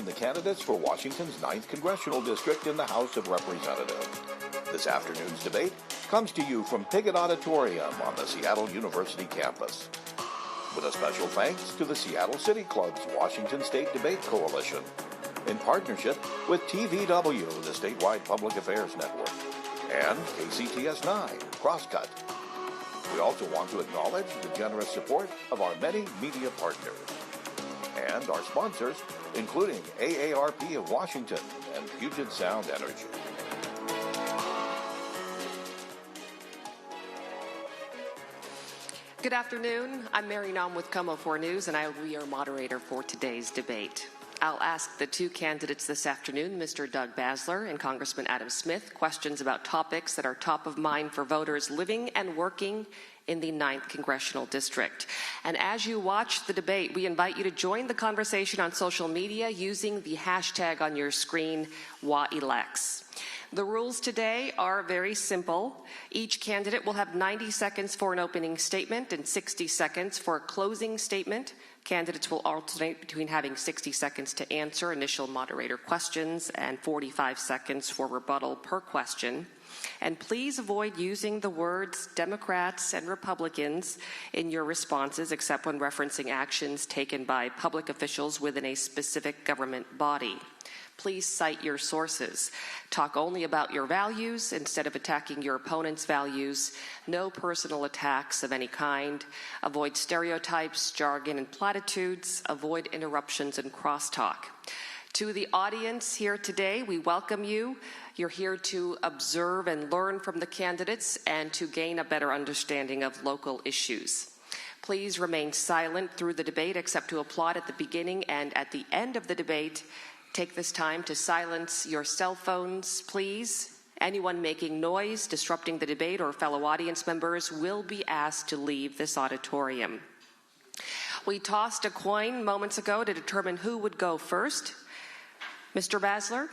the candidates for Washington's 9th Congressional District in the House of Representatives. This afternoon's debate comes to you from Pigott Auditorium on the Seattle University campus. With a special thanks to the Seattle City Club's Washington State Debate Coalition, in partnership with TVW, the statewide public affairs network, and KCTS 9, Crosscut. We also want to acknowledge the generous support of our many media partners and our sponsors, including AARP of Washington and Puget Sound Energy. Good afternoon. I'm Mary Nam with KOMO 4 News, and I will be your moderator for today's debate. I'll ask the two candidates this afternoon, Mr. Doug Basler and Congressman Adam Smith, questions about topics that are top of mind for voters living and working in the 9th Congressional District. And as you watch the debate, we invite you to join the conversation on social media using the hashtag on your screen, WAElects. The rules today are very simple. Each candidate will have 90 seconds for an opening statement and 60 seconds for a closing statement. Candidates will alternate between having 60 seconds to answer initial moderator questions and 45 seconds for rebuttal per question. And please avoid using the words Democrats and Republicans in your responses, except when referencing actions taken by public officials within a specific government body. Please cite your sources. Talk only about your values instead of attacking your opponent's values. No personal attacks of any kind. Avoid stereotypes, jargon, and platitudes. Avoid interruptions and crosstalk. To the audience here today, we welcome you. You're here to observe and learn from the candidates and to gain a better understanding of local issues. Please remain silent through the debate except to applaud at the beginning and at the end of the debate. Take this time to silence your cell phones, please. Anyone making noise, disrupting the debate, or fellow audience members will be asked to leave this auditorium. We tossed a coin moments ago to determine who would go first. Mr. Basler,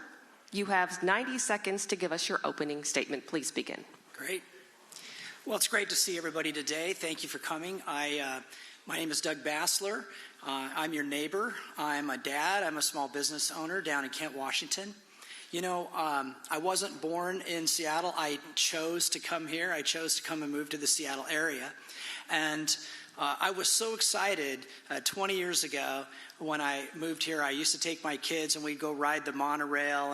you have 90 seconds to give us your opening statement. Please begin. Great. Well, it's great to see everybody today. Thank you for coming. My name is Doug Basler. I'm your neighbor. I'm a dad. I'm a small business owner down in Kent, Washington. You know, I wasn't born in Seattle. I chose to come here. I chose to come and move to the Seattle area. And I was so excited 20 years ago when I moved here. I used to take my kids and we'd go ride the monorail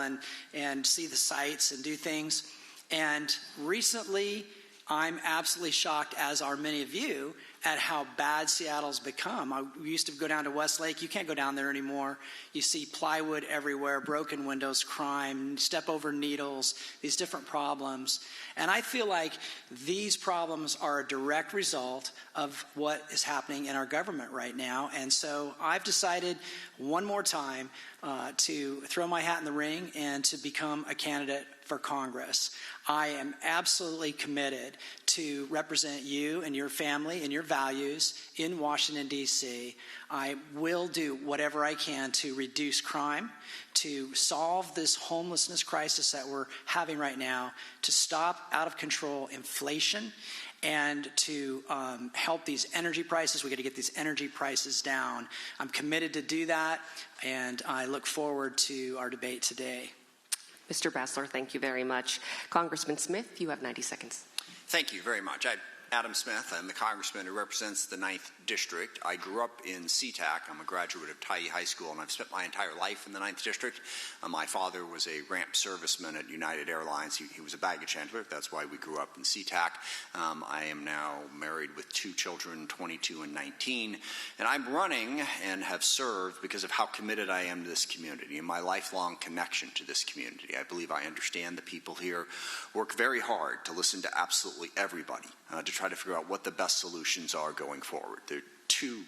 and see the sights and do things. And recently, I'm absolutely shocked, as are many of you, at how bad Seattle's become. We used to go down to Westlake. You can't go down there anymore. You see plywood everywhere, broken windows, crime, step over needles, these different problems. And I feel like these problems are a direct result of what is happening in our government right now. And so I've decided one more time to throw my hat in the ring and to become a candidate for Congress. I am absolutely committed to represent you and your family and your values in Washington, D.C. I will do whatever I can to reduce crime, to solve this homelessness crisis that we're having right now, to stop out of control inflation, and to help these energy prices. We got to get these energy prices down. I'm committed to do that, and I look forward to our debate today. Mr. Basler, thank you very much. Congressman Smith, you have 90 seconds. Thank you very much. Adam Smith. I'm the congressman who represents the 9th District. I grew up in SeaTac. I'm a graduate of Tyee High School, and I've spent my entire life in the 9th District. My father was a ramp serviceman at United Airlines. He was a baggage handler. That's why we grew up in SeaTac. I am now married with two children, 22 and 19, and I'm running and have served because of how committed I am to this community and my lifelong connection to this community. I believe I understand the people here work very hard to listen to absolutely everybody, to try to figure out what the best solutions are going forward. There are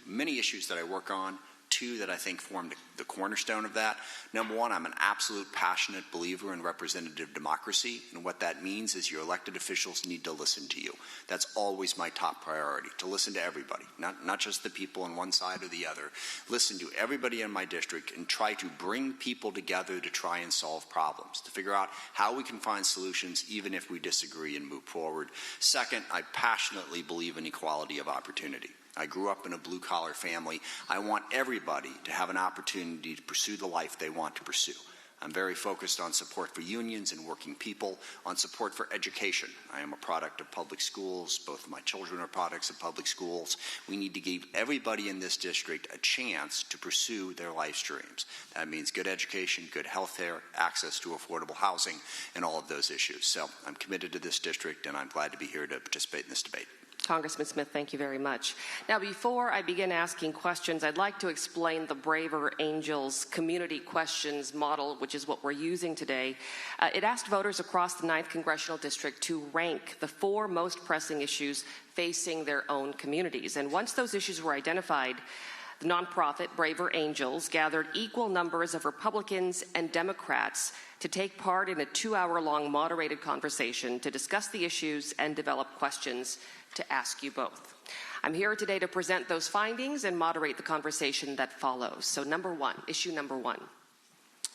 many issues that I work on, two that I think form the cornerstone of that. Number one, I'm an absolute passionate believer in representative democracy, and what that means is your elected officials need to listen to you. That's always my top priority, to listen to everybody, not just the people on one side or the other. Listen to everybody in my district and try to bring people together to try and solve problems, to figure out how we can find solutions even if we disagree and move forward. Second, I passionately believe in equality of opportunity. I grew up in a blue-collar family. I want everybody to have an opportunity to pursue the life they want to pursue. I'm very focused on support for unions and working people, on support for education. I am a product of public schools. Both of my children are products of public schools. We need to give everybody in this district a chance to pursue their life dreams. That means good education, good health care, access to affordable housing, and all of those issues. So I'm committed to this district, and I'm glad to be here to participate in this debate. Congressman Smith, thank you very much. Now, before I begin asking questions, I'd like to explain the Braver Angels community questions model, which is what we're using today. It asked voters across the 9th Congressional District to rank the 4 most pressing issues facing their own communities. And once those issues were identified, the nonprofit Braver Angels gathered equal numbers of Republicans and Democrats to take part in a 2-hour-long moderated conversation to discuss the issues and develop questions to ask you both. I'm here today to present those findings and moderate the conversation that follows. So issue number one.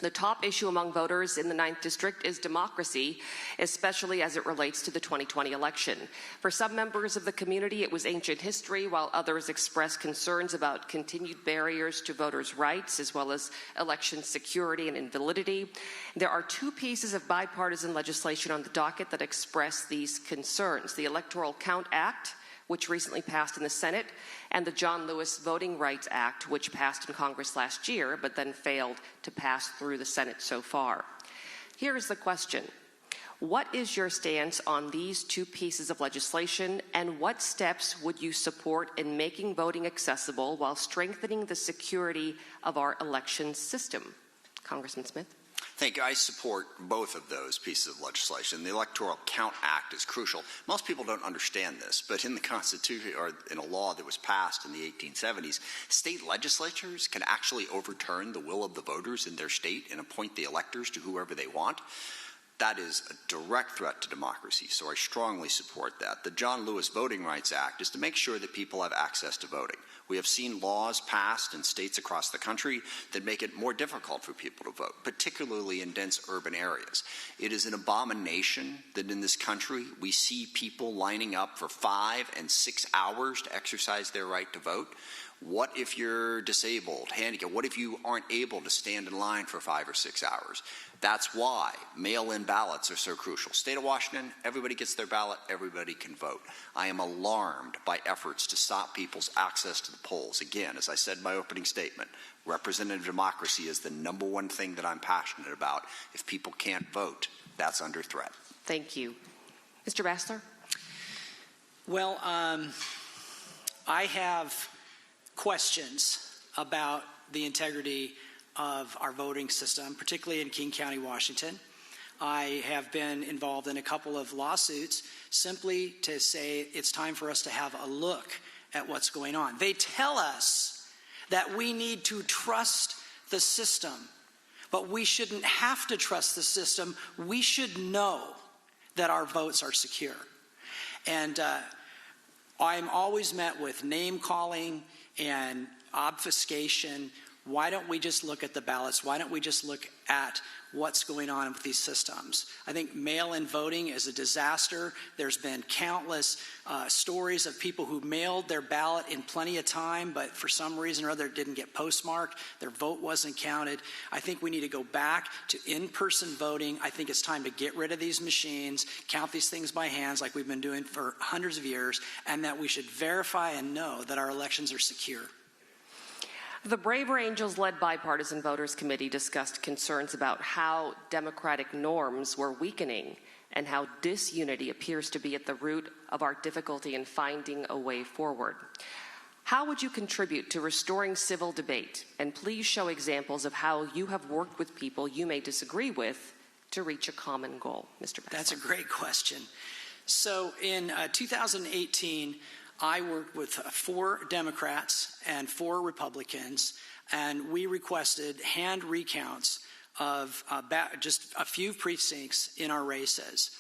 The top issue among voters in the 9th District is democracy, especially as it relates to the 2020 election. For some members of the community, it was ancient history, while others expressed concerns about continued barriers to voters' rights, as well as election security and invalidity. There are 2 pieces of bipartisan legislation on the docket that express these concerns: the Electoral Count Act, which recently passed in the Senate, and the John Lewis Voting Rights Act, which passed in Congress last year, but then failed to pass through the Senate so far. Here is the question. What is your stance on these 2 pieces of legislation, and what steps would you support in making voting accessible while strengthening the security of our election system? Congressman Smith. Thank you. I support both of those pieces of legislation. The Electoral Count Act is crucial. Most people don't understand this, but in the Constitution, or in a law that was passed in the 1870s, state legislatures can actually overturn the will of the voters in their state and appoint the electors to whoever they want. That is a direct threat to democracy, so I strongly support that. The John Lewis Voting Rights Act is to make sure that people have access to voting. We have seen laws passed in states across the country that make it more difficult for people to vote, particularly in dense urban areas. It is an abomination that in this country we see people lining up for 5 and 6 hours to exercise their right to vote. What if you're disabled, handicapped? What if you aren't able to stand in line for 5 or 6 hours? That's why mail-in ballots are so crucial. State of Washington, everybody gets their ballot, everybody can vote. I am alarmed by efforts to stop people's access to the polls. Again, as I said in my opening statement, representative democracy is the #1 thing that I'm passionate about. If people can't vote, that's under threat. Thank you. Mr. Basler? Well, I have questions about the integrity of our voting system, particularly in King County, Washington. I have been involved in a couple of lawsuits simply to say it's time for us to have a look at what's going on. They tell us that we need to trust the system, but we shouldn't have to trust the system. We should know that our votes are secure. And I'm always met with name-calling and obfuscation. Why don't we just look at the ballots? Why don't we just look at what's going on with these systems? I think mail-in voting is a disaster. There's been countless stories of people who mailed their ballot in plenty of time, but for some reason or other it didn't get postmarked. Their vote wasn't counted. I think we need to go back to in-person voting. I think it's time to get rid of these machines, count these things by hands like we've been doing for hundreds of years, and that we should verify and know that our elections are secure. The Braver Angels-led Bipartisan Voters Committee discussed concerns about how democratic norms were weakening and how disunity appears to be at the root of our difficulty in finding a way forward. How would you contribute to restoring civil debate? And please show examples of how you have worked with people you may disagree with to reach a common goal. Mr. Basler. That's a great question. So in 2018, I worked with 4 Democrats and 4 Republicans, and we requested hand recounts of just a few precincts in our races.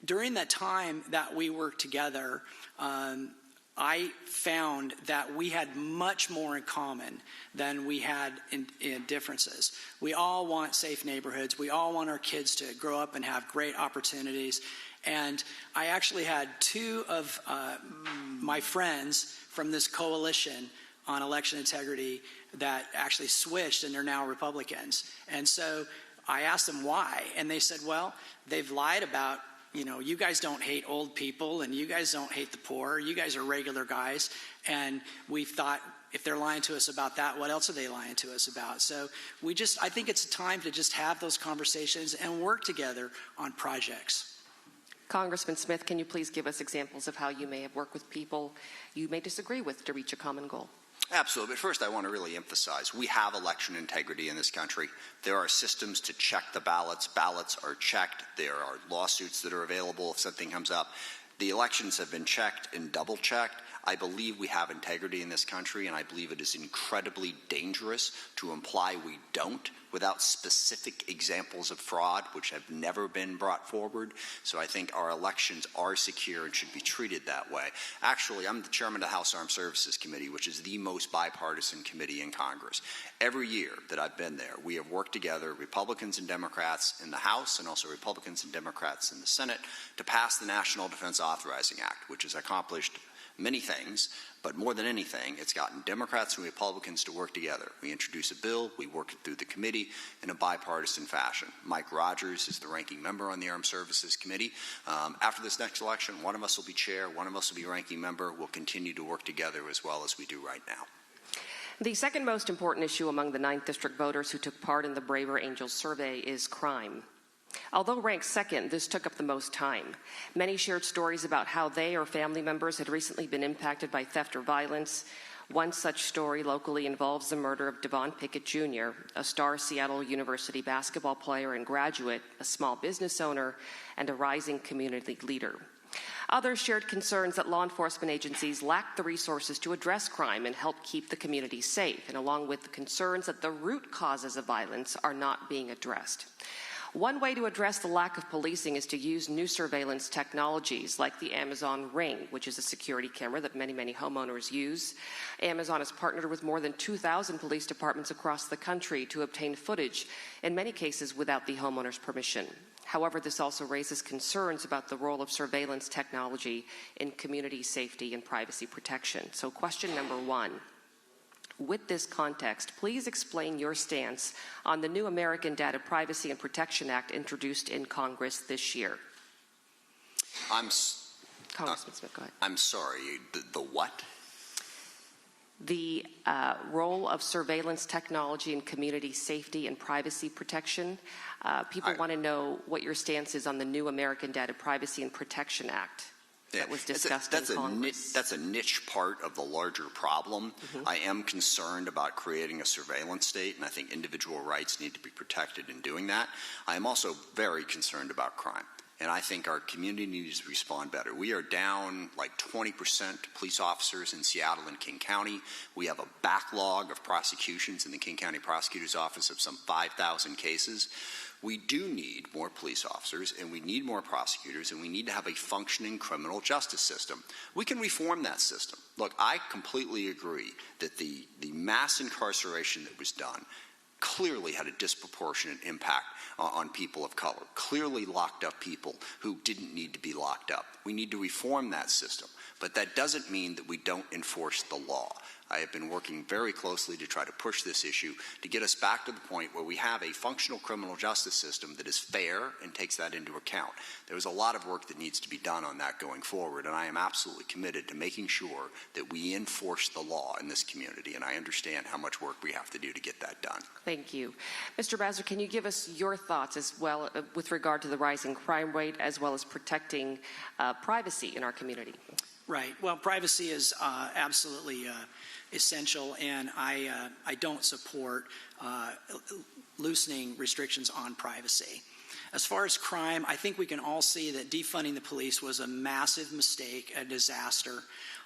During that time that we worked together, I found that we had much more in common than we had in differences. We all want safe neighborhoods. We all want our kids to grow up and have great opportunities. And I actually had two of my friends from this coalition on election integrity that actually switched, and they're now Republicans. And so I asked them why, and they said, well, they've lied about, you guys don't hate old people, and you guys don't hate the poor. You guys are regular guys. And we thought, if they're lying to us about that, what else are they lying to us about? So I think it's time to just have those conversations and work together on projects. Congressman Smith, can you please give us examples of how you may have worked with people you may disagree with to reach a common goal? Absolutely. But first, I want to really emphasize, we have election integrity in this country. There are systems to check the ballots. Ballots are checked. There are lawsuits that are available if something comes up. The elections have been checked and double-checked. I believe we have integrity in this country, and I believe it is incredibly dangerous to imply we don't without specific examples of fraud, which have never been brought forward. So I think our elections are secure and should be treated that way. Actually, I'm the chairman of the House Armed Services Committee, which is the most bipartisan committee in Congress. Every year that I've been there, we have worked together, Republicans and Democrats in the House and also Republicans and Democrats in the Senate, to pass the National Defense Authorizing Act, which has accomplished many things, but more than anything, it's gotten Democrats and Republicans to work together. We introduce a bill, we work it through the committee in a bipartisan fashion. Mike Rogers is the ranking member on the Armed Services Committee. After this next election, one of us will be chair, one of us will be ranking member. We'll continue to work together as well as we do right now. The second most important issue among the 9th District voters who took part in the Braver Angels survey is crime. Although ranked second, this took up the most time. Many shared stories about how they or family members had recently been impacted by theft or violence. One such story locally involves the murder of Devon Pigott Jr., a star Seattle University basketball player and graduate, a small business owner, and a rising community leader. Others shared concerns that law enforcement agencies lacked the resources to address crime and help keep the community safe, and along with the concerns that the root causes of violence are not being addressed. One way to address the lack of policing is to use new surveillance technologies like the Amazon Ring, which is a security camera that many homeowners use. Amazon has partnered with more than 2,000 police departments across the country to obtain footage, in many cases without the homeowner's permission. However, this also raises concerns about the role of surveillance technology in community safety and privacy protection. So question number one. With this context, please explain your stance on the new American Data Privacy and Protection Act introduced in Congress this year. Congressman Smith, go ahead. I'm sorry, the what? The role of surveillance technology in community safety and privacy protection. People want to know what your stance is on the new American Data Privacy and Protection Act. That was discussed in Congress. That's a niche part of the larger problem. Mm-hmm. I am concerned about creating a surveillance state, and I think individual rights need to be protected in doing that. I am also very concerned about crime, and I think our community needs to respond better. We are down like 20% police officers in Seattle and King County. We have a backlog of prosecutions in the King County Prosecutor's Office of some 5,000 cases. We do need more police officers, and we need more prosecutors, and we need to have a functioning criminal justice system. We can reform that system. Look, I completely agree that the mass incarceration that was done clearly had a disproportionate impact on people of color, clearly locked up people who didn't need to be locked up. We need to reform that system, but that doesn't mean that we don't enforce the law. I have been working very closely to try to push this issue to get us back to the point where we have a functional criminal justice system that is fair and takes that into account. There's a lot of work that needs to be done on that going forward, and I am absolutely committed to making sure that we enforce the law in this community, and I understand how much work we have to do to get that done. Thank you. Mr. Basler, can you give us your thoughts as well with regard to the rising crime rate as well as protecting privacy in our community? Right. Well, privacy is absolutely essential, and I don't support loosening restrictions on privacy. As far as crime, I think we can all see that defunding the police was a massive mistake, a disaster.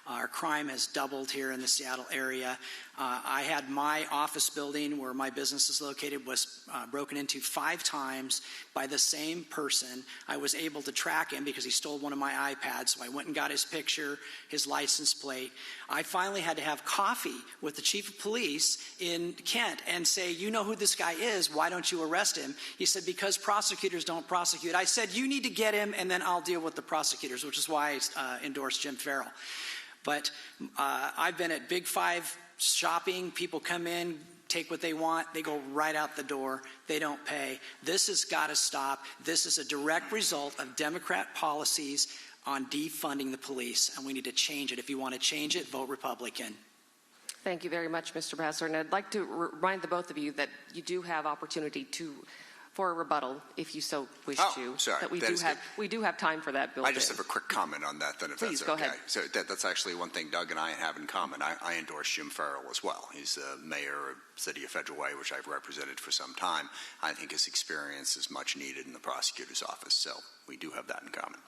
Our crime has doubled here in the Seattle area. I had my office building where my business is located was broken into 5 times by the same person. I was able to track him because he stole one of my iPads, so I went and got his picture, his license plate. I finally had to have coffee with the chief of police in Kent and say, you know who this guy is, why don't you arrest him? He said, because prosecutors prosecutors don't prosecute. I said, you need to get him, and then I'll deal with the prosecutors, which is why I endorsed Jim Farrell. But I've been at Big Five shopping. People come in, take what they want, they go right out the door, they don't pay. This has got to stop. This is a direct result of Democrat policies on defunding the police, and we need to change it. If you want to change it, vote Republican. Thank you very much, Mr. Basler. And I'd like to remind the both of you that you do have opportunity for a rebuttal, if you so wish to. Sorry. That we do have time for that, Bill. I just have a quick comment on that, then, if Please, that's okay. go ahead. So that's actually one thing Doug and I have in common. I endorse Jim Farrell as well. He's the mayor of the city of Federal Way, which I've represented for some time. I think his experience is much needed in the prosecutor's office, so we do have that in common.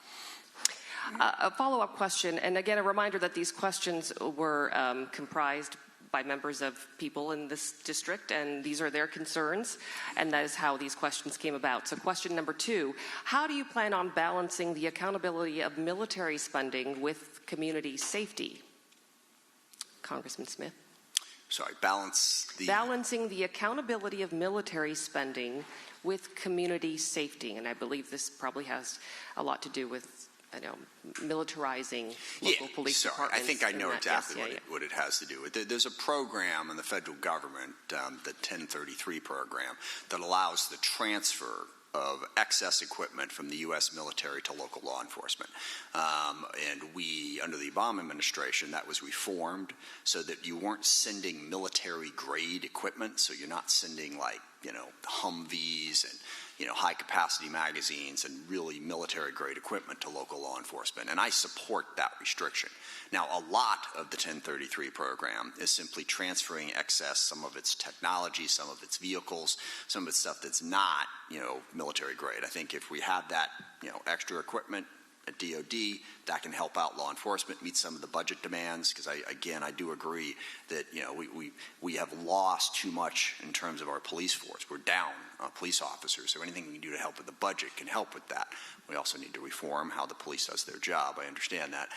A follow-up question, and again, a reminder that these questions were comprised by members of people in this district, and these are their concerns, and that is how these questions came about. So question number 2, how do you plan on balancing the accountability of military spending with community safety? Congressman Smith. Sorry, Balancing the accountability of military spending with community safety, and I believe this probably has a lot to do with militarizing local police departments. I think I know exactly what it has to do with. There's a program in the federal government, the 1033 program, that allows the transfer of excess equipment from the U.S. military to local law enforcement. And under the Obama administration, that was reformed so that you weren't sending military-grade equipment, so you're not sending Humvees and high-capacity magazines and really military-grade equipment to local law enforcement, and I support that restriction. Now, a lot of the 1033 program is simply transferring excess, some of its technology, some of its vehicles, some of its stuff that's not, military-grade. I think if we had that, extra equipment at DOD, that can help out law enforcement, meet some of the budget demands, because I do agree that we have lost too much in terms of our police force. We're down police officers, so anything we can do to help with the budget can help with that. We also need to reform how the police does their job. I understand that,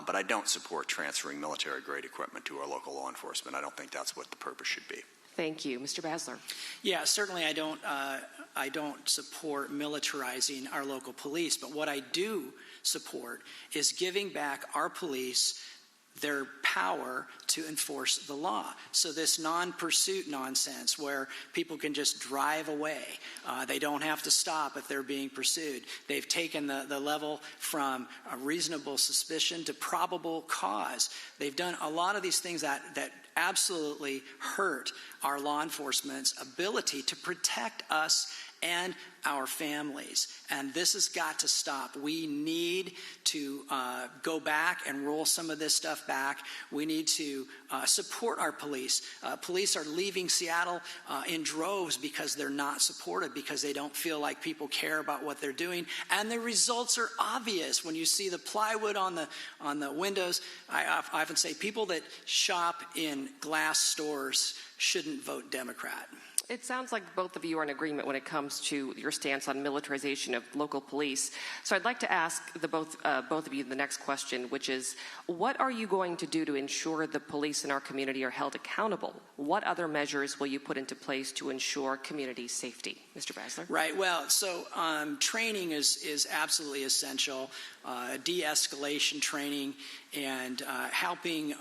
but I don't support transferring military-grade equipment to our local law enforcement. I don't think that's what the purpose should be. Thank you. Mr. Basler. Yeah, certainly I don't support militarizing our local police, but what I do support is giving back our police their power to enforce the law. So this non-pursuit nonsense where people can just drive away, they don't have to stop if they're being pursued. They've taken the level from a reasonable suspicion to probable cause. They've done a lot of these things that absolutely hurt our law enforcement's ability to protect us and our families. And this has got to stop. We need to go back and roll some of this stuff back. We need to support our police. Police are leaving Seattle in droves because they're not supported, because they don't feel like people care about what they're doing. And the results are obvious. When you see the plywood on the windows, I often say people that shop in glass stores shouldn't vote Democrat. It sounds like both of you are in agreement when it comes to your stance on militarization of local police. So I'd like to ask both of you the next question, which is, what are you going to do to ensure the police in our community are held accountable? What other measures will you put into place to ensure community safety? Mr. Basler? Right. Well, so training is absolutely essential. De-escalation training and helping,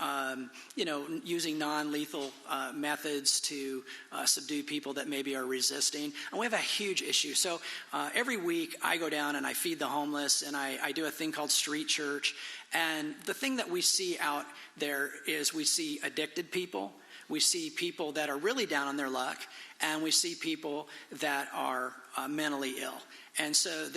using non-lethal methods to subdue people that maybe are resisting. And we have a huge issue. So every week I go down and I feed the homeless, and I do a thing called street church. And the thing that we see out there is we see addicted people. We see people that are really down on their luck, and we see people that are mentally ill. And so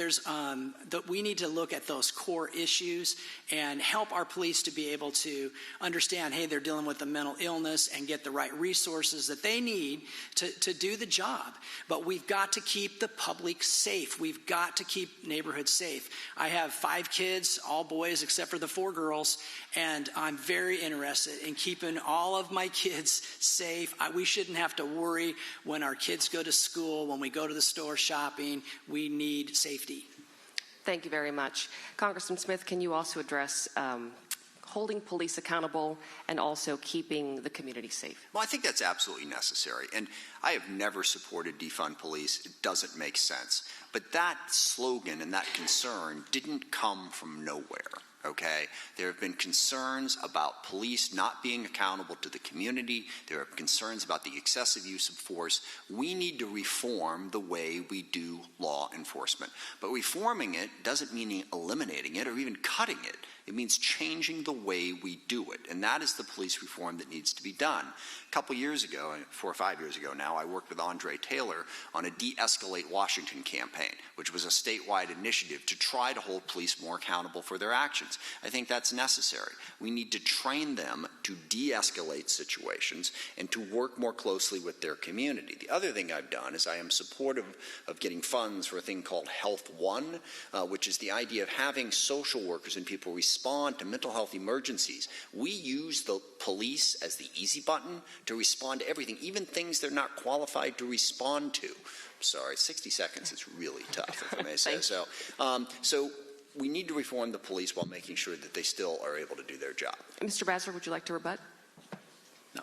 we need to look at those core issues and help our police to be able to understand, hey, they're dealing with a mental illness, and get the right resources that they need to do the job. But we've got to keep the public safe. We've got to keep neighborhoods safe. I have 5 kids, all boys except for the 4 girls, and I'm very interested in keeping all of my kids safe. We shouldn't have to worry when our kids go to school, when we go to the store shopping. We need safety. Thank you very much. Congressman Smith, can you also address holding police accountable, and also keeping the community safe? Well, I think that's absolutely necessary. And I have never supported defund police. It doesn't make sense. But that slogan and that concern didn't come from nowhere. Okay? There have been concerns about police not being accountable to the community. There are concerns about the excessive use of force. We need to reform the way we do law enforcement. But reforming it doesn't mean eliminating it or even cutting it. It means changing the way we do it. And that is the police reform that needs to be done. A couple years ago, 4 or 5 years ago now, I worked with Andre Taylor on a De-Escalate Washington campaign, which was a statewide initiative to try to hold police more accountable for their actions. I think that's necessary. We need to train them to de-escalate situations and to work more closely with their community. The other thing I've done is I am supportive of getting funds for a thing called Health One, which is the idea of having social workers and people respond to mental health emergencies. We use the police as the easy button to respond to everything, even things they're not qualified to respond to. Sorry, 60 seconds is really tough, if I may say so. So we need to reform the police while making sure that they still are able to do their job. Mr. Basler, would you like to rebut? No.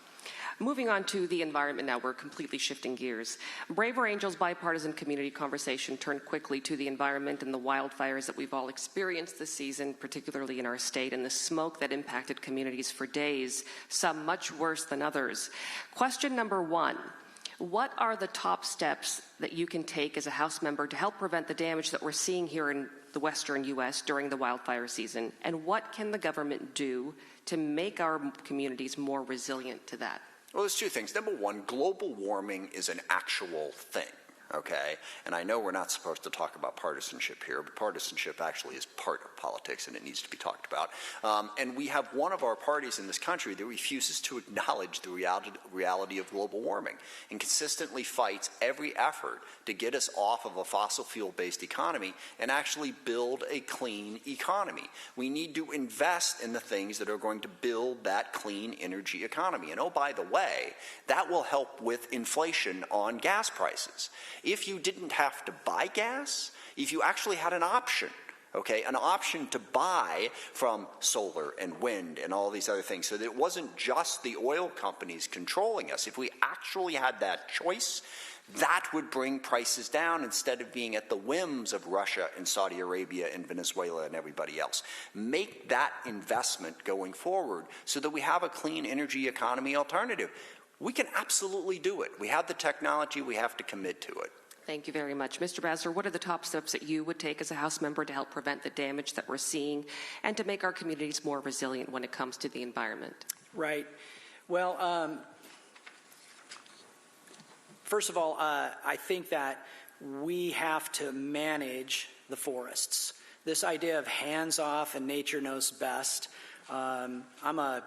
Moving on to the environment now, we're completely shifting gears. Braver Angels bipartisan community conversation turned quickly to the environment and the wildfires that we've all experienced this season, particularly in our state, and the smoke that impacted communities for days, some much worse than others. Question number one. What are the top steps that you can take as a House member to help prevent the damage that we're seeing here in the western U.S. during the wildfire season? And what can the government do to make our communities more resilient to that? Well, there's two things. Number one, global warming is an actual thing. Okay, and I know we're not supposed to talk about partisanship here, but partisanship actually is part of politics and it needs to be talked about. And we have one of our parties in this country that refuses to acknowledge the reality of global warming and consistently fights every effort to get us off of a fossil fuel-based economy and actually build a clean economy. We need to invest in the things that are going to build that clean energy economy. And oh, by the way, that will help with inflation on gas prices. If you didn't have to buy gas, if you actually had an option, okay, an option to buy from solar and wind and all these other things, so that it wasn't just the oil companies controlling us. If we actually had that choice, that would bring prices down instead of being at the whims of Russia and Saudi Arabia and Venezuela and everybody else. Make that investment going forward so that we have a clean energy economy alternative. We can absolutely do it. We have the technology. We have to commit to it. Thank you very much. Mr. Basler, what are the top steps that you would take as a House member to help prevent the damage that we're seeing and to make our communities more resilient when it comes to the environment? Right. Well, first of all, I think that we have to manage the forests. This idea of hands-off and nature knows best. I'm a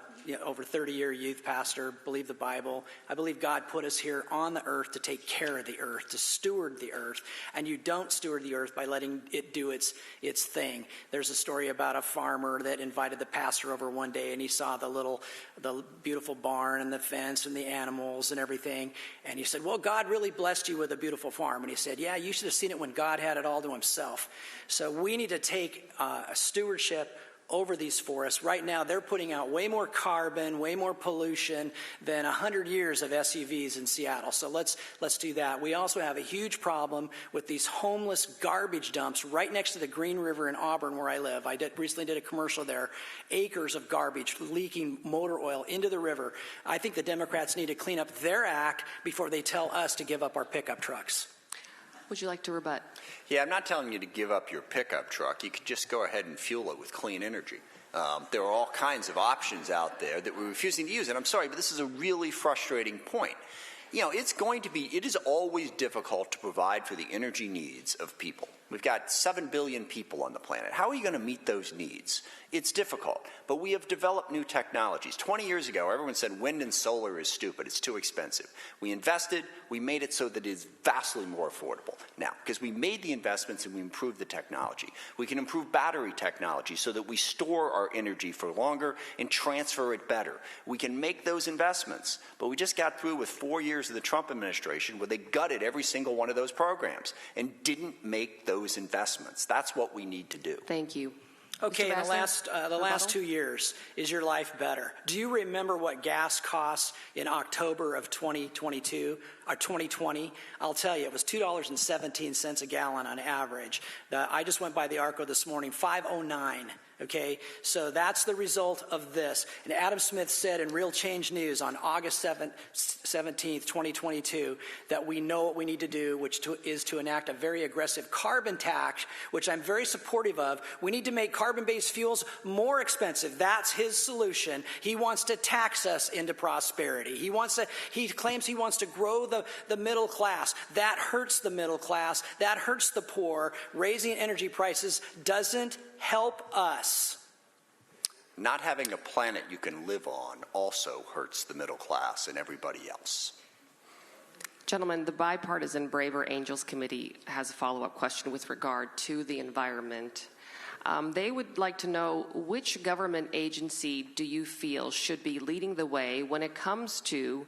over 30-year youth pastor, believe the Bible. I believe God put us here on the earth to take care of the earth, to steward the earth. And you don't steward the earth by letting it do its thing. There's a story about a farmer that invited the pastor over one day, and he saw the beautiful barn and the fence and the animals and everything. And he said, well, God really blessed you with a beautiful farm. And he said, yeah, you should have seen it when God had it all to himself. So we need to take a stewardship over these forests. Right now, they're putting out way more carbon, way more pollution than 100 years of SUVs in Seattle. So let's do that. We also have a huge problem with these homeless garbage dumps right next to the Green River in Auburn, where I live. I recently did a commercial there. Acres of garbage leaking motor oil into the river. I think the Democrats need to clean up their act before they tell us to give up our pickup trucks. Would you like to rebut? Yeah, I'm not telling you to give up your pickup truck. You could just go ahead and fuel it with clean energy. There are all kinds of options out there that we're refusing to use. And I'm sorry, but this is a really frustrating point. You know, it is always difficult to provide for the energy needs of people. We've got 7 billion people on the planet. How are you going to meet those needs? It's difficult, but we have developed new technologies. 20 years ago, everyone said wind and solar is stupid. It's too expensive. We invested. We made it so that it is vastly more affordable. Now, because we made the investments and we improved the technology, we can improve battery technology so that we store our energy for longer and transfer it better. We can make those investments, but we just got through with 4 years of the Trump administration where they gutted every single one of those programs and didn't make those investments. That's what we need to do. Thank you. Okay, in Basler, the last 2 years, is your life better? Do you remember what gas costs in October of 2022 or 2020? I'll tell you, it was $2.17 a gallon on average. I just went by the ARCO this morning, $5.09. Okay, so that's the result of this. And Adam Smith said in Real Change News on August 17th, 2022, that we know what we need to do, which is to enact a very aggressive carbon tax, which I'm very supportive of. We need to make carbon-based fuels more expensive. That's his solution. He wants to tax us into prosperity. He claims he wants to grow the middle class. That hurts the middle class. That hurts the poor. Raising energy prices doesn't help us. Not having a planet you can live on also hurts the middle class and everybody else. Gentlemen, the Bipartisan Braver Angels Committee has a follow-up question with regard to the environment. They would like to know, which government agency do you feel should be leading the way when it comes to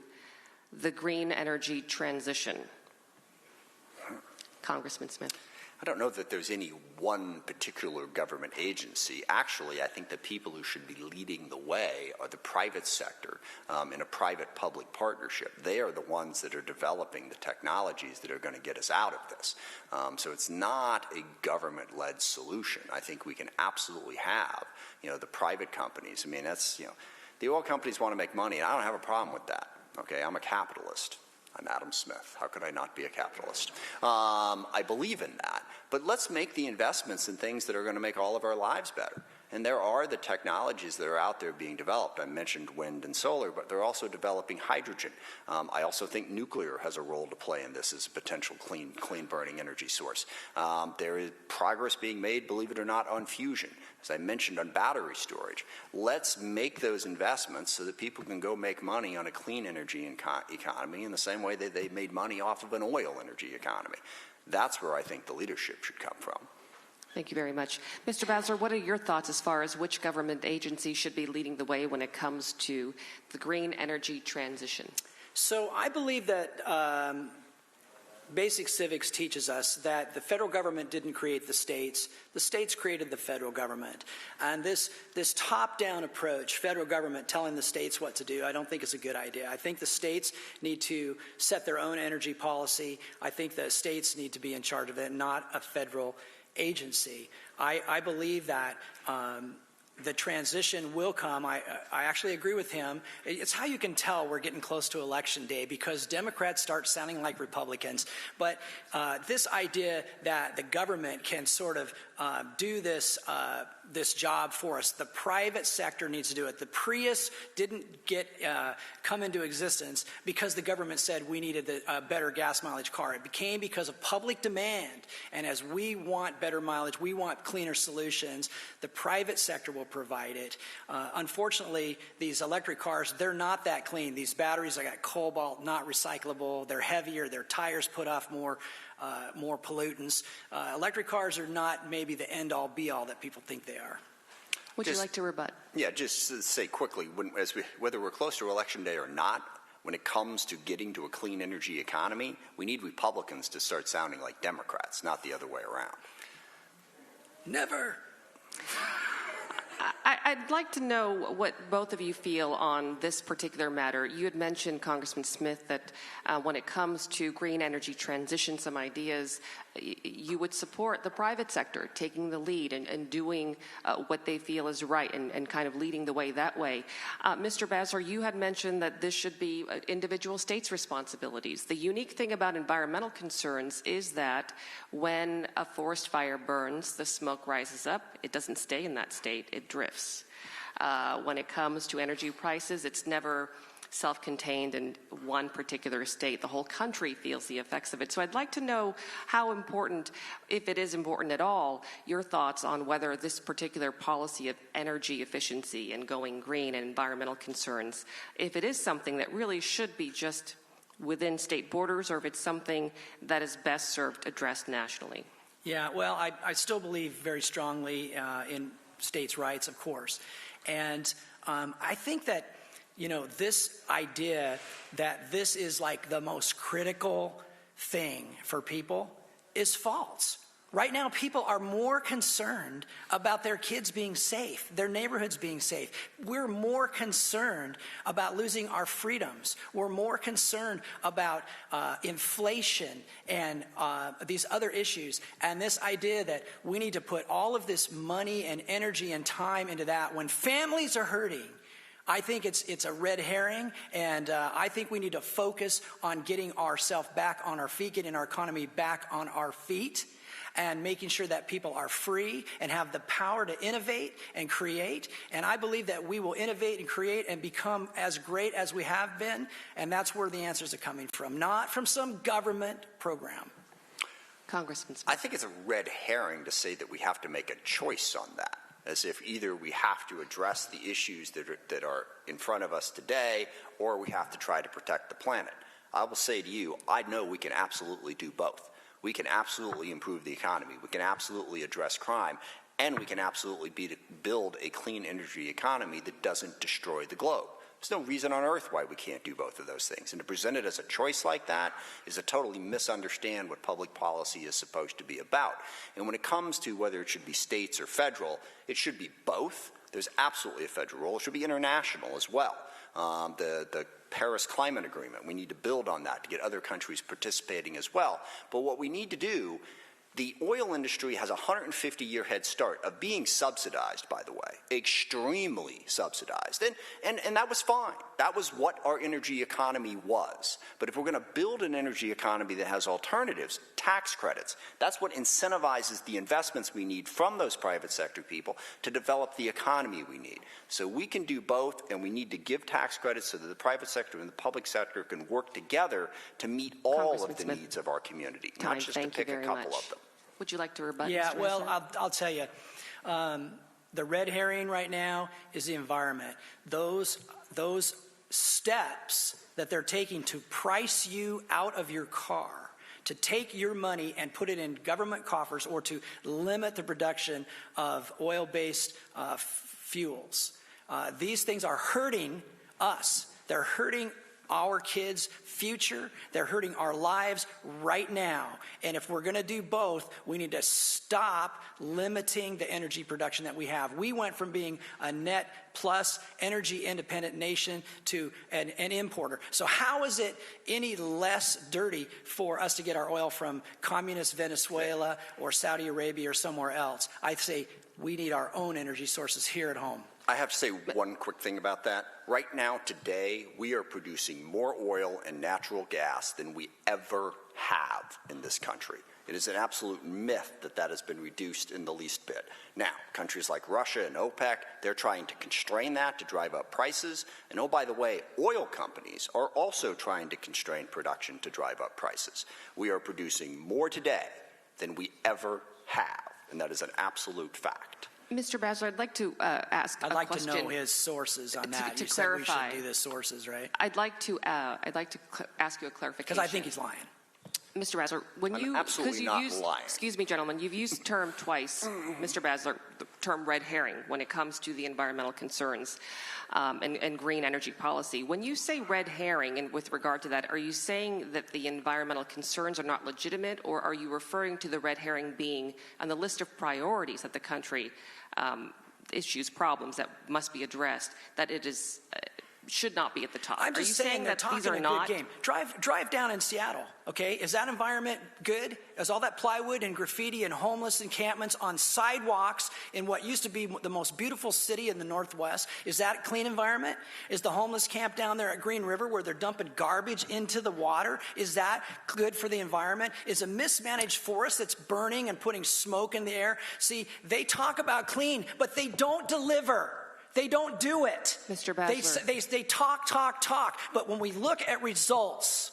the green energy transition? Congressman Smith. I don't know that there's any one particular government agency. Actually, I think the people who should be leading the way are the private sector in a private-public partnership. They are the ones that are developing the technologies that are going to get us out of this. So it's not a government-led solution. I think we can absolutely have, the private companies. I mean, that's, the oil companies want to make money, and I don't have a problem with that. Okay, I'm a capitalist. I'm Adam Smith. How could I not be a capitalist? I believe in that. But let's make the investments in things that are going to make all of our lives better. And there are the technologies that are out there being developed. I mentioned wind and solar, but they're also developing hydrogen. I also think nuclear has a role to play in this as a potential clean burning energy source. There is progress being made, believe it or not, on fusion. As I mentioned, on battery storage. Let's make those investments so that people can go make money on a clean energy economy in the same way that they made money off of an oil energy economy. That's where I think the leadership should come from. Thank you very much. Mr. Basler, what are your thoughts as far as which government agency should be leading the way when it comes to the green energy transition? So I believe that basic civics teaches us that the federal government didn't create the states created the federal government. And this top-down approach, federal government telling the states what to do, I don't think is a good idea. I think the states need to set their own energy policy. I think the states need to be in charge of it, not a federal agency. I believe that the transition will come. I actually agree with him. It's how you can tell we're getting close to Election Day, because Democrats start sounding like Republicans. But this idea that the government can sort of do this job for us, the private sector needs to do it. The Prius didn't come into existence because the government said we needed a better gas mileage car. It became because of public demand. And as we want better mileage, we want cleaner solutions, the private sector will provide it. Unfortunately, these electric cars, they're not that clean. These batteries, got cobalt, not recyclable. They're heavier. Their tires put off more pollutants. Electric cars are not maybe the end-all, be-all that people think they are. Would you like to rebut? Yeah, just to say quickly, whether we're close to Election Day or not, when it comes to getting to a clean energy economy, we need Republicans to start sounding like Democrats, not the other way around. Never. I'd like to know what both of you feel on this particular matter. You had mentioned, Congressman Smith, that when it comes to green energy transition, some ideas, you would support the private sector taking the lead and doing what they feel is right and kind of leading the way that way. Mr. Basler, you had mentioned that this should be individual states' responsibilities. The unique thing about environmental concerns is that when a forest fire burns, the smoke rises up. It doesn't stay in that state. It drifts. When it comes to energy prices, it's never self-contained in one particular state. The whole country feels the effects of it. So I'd like to know how important, if it is important at all, your thoughts on whether this particular policy of energy efficiency and going green and environmental concerns, if it is something that really should be just within state borders, or if it's something that is best served addressed nationally. Yeah, well, I still believe very strongly in states' rights, of course. And I think that, this idea that this is like the most critical thing for people is false. Right now, people are more concerned about their kids being safe, their neighborhoods being safe. We're more concerned about losing our freedoms. We're more concerned about inflation and these other issues. And this idea that we need to put all of this money and energy and time into that when families are hurting, I think it's a red herring, and I think we need to focus on getting ourselves back on our feet, getting our economy back on our feet, and making sure that people are free and have the power to innovate and create. And I believe that we will innovate and create and become as great as we have been, and that's where the answers are coming from, not from some government program. Congressman Smith. I think it's a red herring to say that we have to make a choice on that, as if either we have to address the issues that are in front of us today, or we have to try to protect the planet. I will say to you, I know we can absolutely do both. We can absolutely improve the economy. We can absolutely address crime. And we can absolutely build a clean energy economy that doesn't destroy the globe. There's no reason on earth why we can't do both of those things. And to present it as a choice like that is to totally misunderstand what public policy is supposed to be about. And when it comes to whether it should be states or federal, it should be both. There's absolutely a federal role. It should be international as well. The Paris Climate Agreement, we need to build on that to get other countries participating as well. But what we need to do, the oil industry has a 150-year head start of being subsidized, by the way, extremely subsidized. And that was fine. That was what our energy economy was. But if we're going to build an energy economy that has alternatives, tax credits, that's what incentivizes the investments we need from those private sector people to develop the economy we need. So we can do both, and we need to give tax credits so that the private sector and the public sector can work together to meet all of the needs of our community, not just to pick a couple of them. Would you like to rebut? Yeah, Mr. well, Basler? I'll tell you. The red herring right now is the environment. Those steps that they're taking to price you out of your car, to take your money and put it in government coffers, or to limit the production of oil-based fuels. These things are hurting us. They're hurting our kids' future. They're hurting our lives right now. And if we're going to do both, we need to stop limiting the energy production that we have. We went from being a net plus energy independent nation to an importer. So how is it any less dirty for us to get our oil from communist Venezuela or Saudi Arabia or somewhere else? I'd say we need our own energy sources here at home. I have to say one quick thing about that. Right now, today, we are producing more oil and natural gas than we ever have in this country. It is an absolute myth that that has been reduced in the least bit. Now, countries like Russia and OPEC, they're trying to constrain that to drive up prices. And oh, by the way, oil companies are also trying to constrain production to drive up prices. We are producing more today than we ever have, and that is an absolute fact. Mr. Basler, I'd like to ask a question. I'd like to know his sources on that. To you clarify, said we should do the sources, right? I'd like to ask you a clarification. Because I think he's lying. Mr. Basler, I'm absolutely not lying. Excuse me, gentlemen, you've used the term twice, Mr. Basler, the term red herring when it comes to the environmental concerns and green energy policy. When you say red herring, and with regard to that, are you saying that the environmental concerns are not legitimate, or are you referring to the red herring being on the list of priorities that the country issues, problems that must be addressed, that it is should not be at the top? I'm just saying that these are not. Good game. Drive down in Seattle. Okay, is that environment good? Is all that plywood and graffiti and homeless encampments on sidewalks in what used to be the most beautiful city in the Northwest? Is that a clean environment? Is the homeless camp down there at Green River where they're dumping garbage into the water? Is that good for the environment? Is a mismanaged forest that's burning and putting smoke in the air? See, they talk about clean, but they don't deliver. They don't do it. Mr. Basler. They talk, but when we look at results,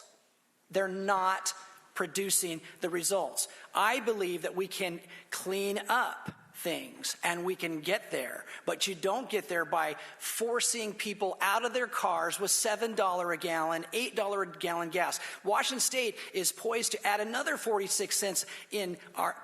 they're not producing the results. I believe that we can clean up things and we can get there, but you don't get there by forcing people out of their cars with $7 a gallon, $8 a gallon gas. Washington State is poised to add another 46 cents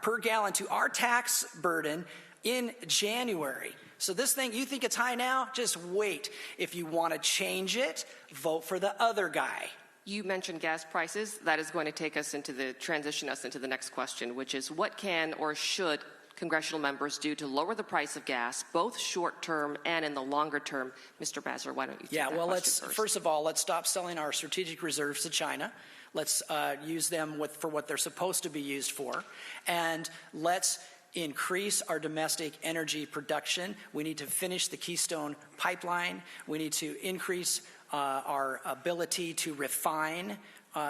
per gallon to our tax burden in January. So this thing, you think it's high now? Just wait. If you want to change it, vote for the other guy. You mentioned gas prices. That is going to take us transition us into the next question, which is what can or should congressional members do to lower the price of gas, both short term and in the longer term? Mr. Basler, why don't you take that question first? First of all, let's stop selling our strategic reserves to China. Let's use them for what they're supposed to be used for. And let's increase our domestic energy production. We need to finish the Keystone Pipeline. We need to increase our ability to refine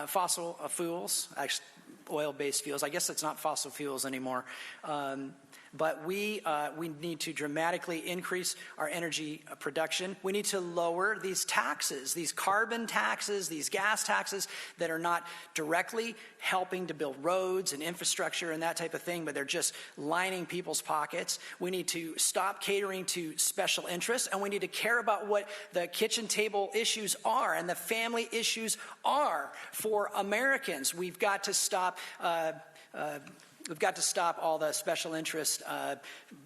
fossil fuels, actually oil-based fuels. I guess it's not fossil fuels anymore. But we need to dramatically increase our energy production. We need to lower these taxes, these carbon taxes, these gas taxes that are not directly helping to build roads and infrastructure and that type of thing, but they're just lining people's pockets. We need to stop catering to special interests, and we need to care about what the kitchen table issues are and the family issues are for Americans. We've got to stop all the special interest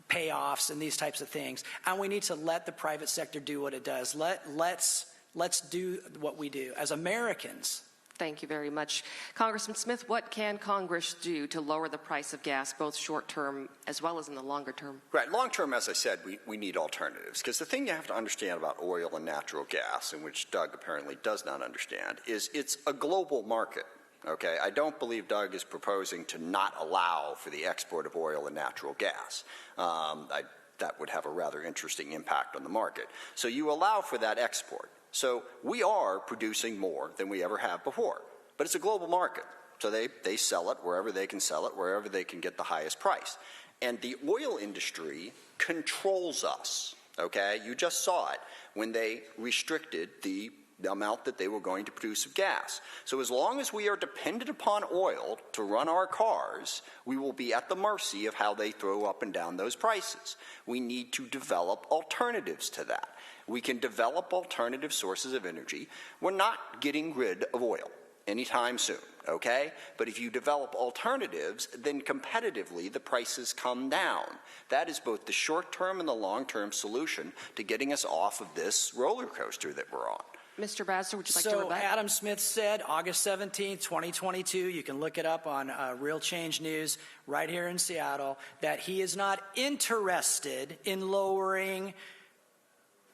payoffs and these types of things. And we need to let the private sector do what it does. Let's do what we do as Americans. Thank you very much. Congressman Smith, what can Congress do to lower the price of gas, both short term as well as in the longer term? Right. Long term, as I said, we need alternatives. Because the thing you have to understand about oil and natural gas, and which Doug apparently does not understand, is it's a global market. Okay, I don't believe Doug is proposing to not allow for the export of oil and natural gas. That would have a rather interesting impact on the market. So you allow for that export. So we are producing more than we ever have before. But it's a global market. So they sell it wherever they can sell it, wherever they can get the highest price. And the oil industry controls us. Okay, you just saw it when they restricted the amount that they were going to produce of gas. So as long as we are dependent upon oil to run our cars, we will be at the mercy of how they throw up and down those prices. We need to develop alternatives to that. We can develop alternative sources of energy. We're not getting rid of oil anytime soon, okay? But if you develop alternatives, then competitively the prices come down. That is both the short-term and the long-term solution to getting us off of this roller coaster that we're on. Mr. Basler, would you like to rebut? So Adam Smith said August 17th, 2022, you can look it up on Real Change News right here in Seattle, that he is not interested in lowering